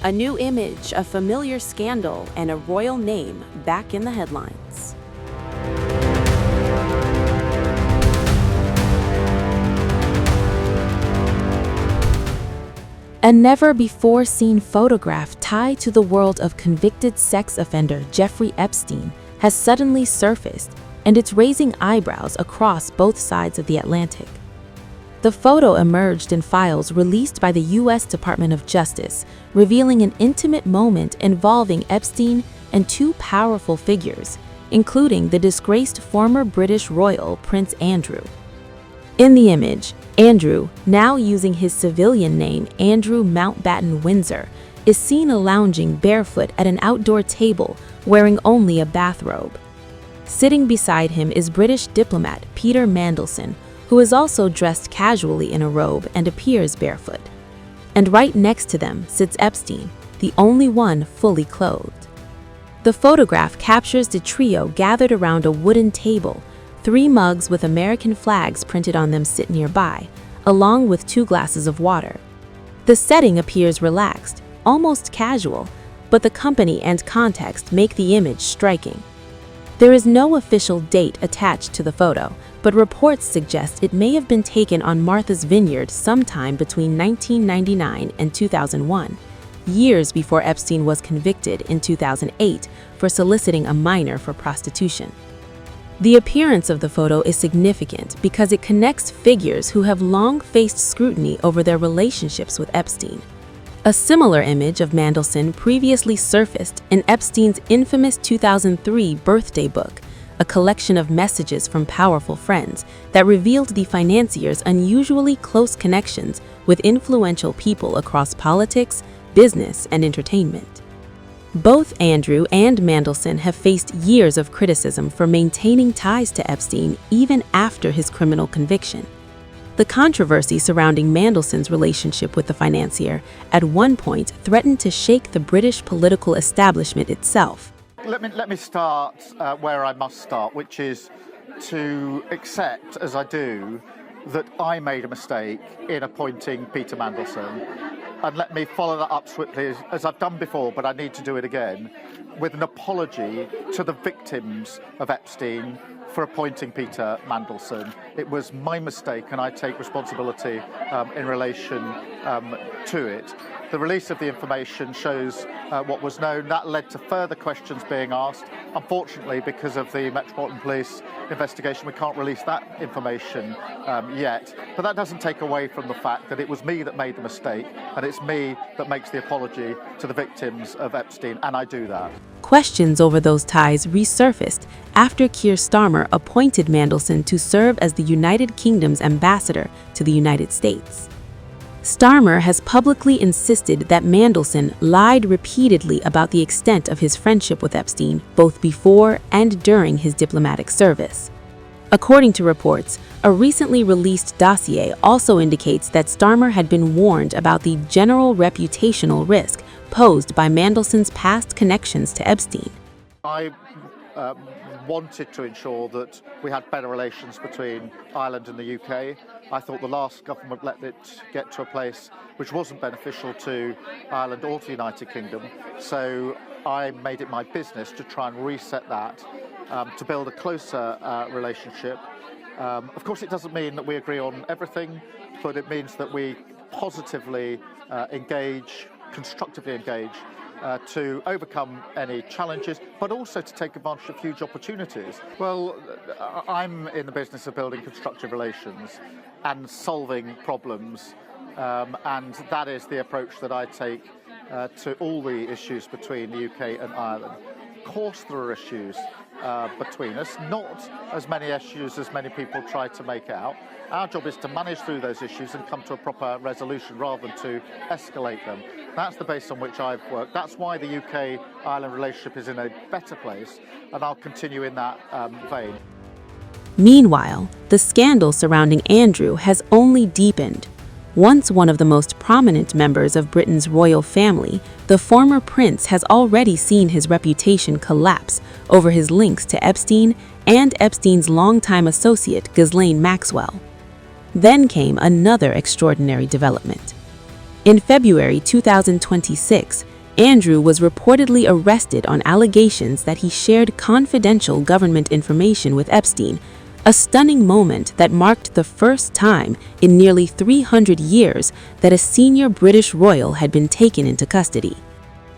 A new image, a familiar scandal, and a royal name back in the headlines. A never-before-seen photograph tied to the world of convicted sex offender Jeffrey Epstein has suddenly surfaced, and it's raising eyebrows across both sides of the Atlantic. The photo emerged in files released by the U.S. Department of Justice, revealing an intimate moment involving Epstein and two powerful figures, including the disgraced former British royal Prince Andrew. In the image, Andrew, now using his civilian name Andrew Mountbatten-Windsor, is seen lounging barefoot at an outdoor table wearing only a bathrobe. Sitting beside him is British diplomat Peter Mandelson, who is also dressed casually in a robe and appears barefoot. And right next to them sits Epstein, the only one fully clothed. The photograph captures the trio gathered around a wooden table. 3 mugs with American flags printed on them sit nearby, along with 2 glasses of water. The setting appears relaxed, almost casual, but the company and context make the image striking. There is no official date attached to the photo, but reports suggest it may have been taken on Martha's Vineyard sometime between 1999 and 2001, years before Epstein was convicted in 2008 for soliciting a minor for prostitution. The appearance of the photo is significant because it connects figures who have long faced scrutiny over their relationships with Epstein. A similar image of Mandelson previously surfaced in Epstein's infamous 2003 birthday book, a collection of messages from powerful friends that revealed the financier's unusually close connections with influential people across politics, business, and entertainment. Both Andrew and Mandelson have faced years of criticism for maintaining ties to Epstein even after his criminal conviction. The controversy surrounding Mandelson's relationship with the financier at one point threatened to shake the British political establishment itself. Let me start where I must start, which is to accept, as I do, that I made a mistake in appointing Peter Mandelson. And let me follow that up swiftly, as I've done before, but I need to do it again, with an apology to the victims of Epstein for appointing Peter Mandelson. It was my mistake, and I take responsibility in relation to it. The release of the information shows what was known. That led to further questions being asked. Unfortunately, because of the Metropolitan Police investigation, we can't release that information yet. But that doesn't take away from the fact that it was me that made the mistake, and it's me that makes the apology to the victims of Epstein, and I do that. Questions over those ties resurfaced after Keir Starmer appointed Mandelson to serve as the United Kingdom's ambassador to the United States. Starmer has publicly insisted that Mandelson lied repeatedly about the extent of his friendship with Epstein, both before and during his diplomatic service. According to reports, a recently released dossier also indicates that Starmer had been warned about the general reputational risk posed by Mandelson's past connections to Epstein. I wanted to ensure that we had better relations between Ireland and the UK. I thought the last government let it get to a place which wasn't beneficial to Ireland or to the United Kingdom. So I made it my business to try and reset that, to build a closer relationship. Of course, it doesn't mean that we agree on everything, but it means that we positively engage, constructively engage, to overcome any challenges, but also to take advantage of huge opportunities. Well, I'm in the business of building constructive relations and solving problems, and that is the approach that I take to all the issues between the UK and Ireland. Of course there are issues between us, not as many issues as many people try to make out. Our job is to manage through those issues and come to a proper resolution rather than to escalate them. That's the base on which I've worked. That's why the UK-Ireland relationship is in a better place, and I'll continue in that vein. Meanwhile, the scandal surrounding Andrew has only deepened. Once one of the most prominent members of Britain's royal family, the former prince has already seen his reputation collapse over his links to Epstein and Epstein's longtime associate Ghislaine Maxwell. Then came another extraordinary development. In February 2026, Andrew was reportedly arrested on allegations that he shared confidential government information with Epstein, a stunning moment that marked the first time in nearly 300 years that a senior British royal had been taken into custody.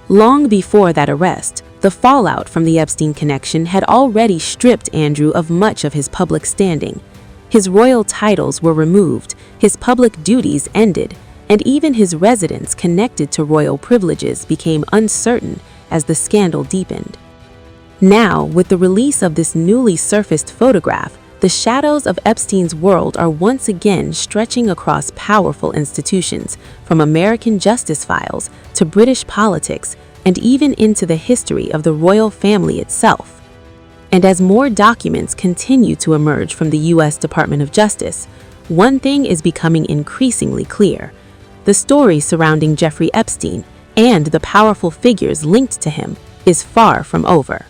Long before that arrest, the fallout from the Epstein connection had already stripped Andrew of much of his public standing. His royal titles were removed, his public duties ended, and even his residence connected to royal privileges became uncertain as the scandal deepened. Now, with the release of this newly surfaced photograph, the shadows of Epstein's world are once again stretching across powerful institutions, from American justice files to British politics, and even into the history of the royal family itself. And as more documents continue to emerge from the U.S. Department of Justice, one thing is becoming increasingly clear. The story surrounding Jeffrey Epstein and the powerful figures linked to him is far from over.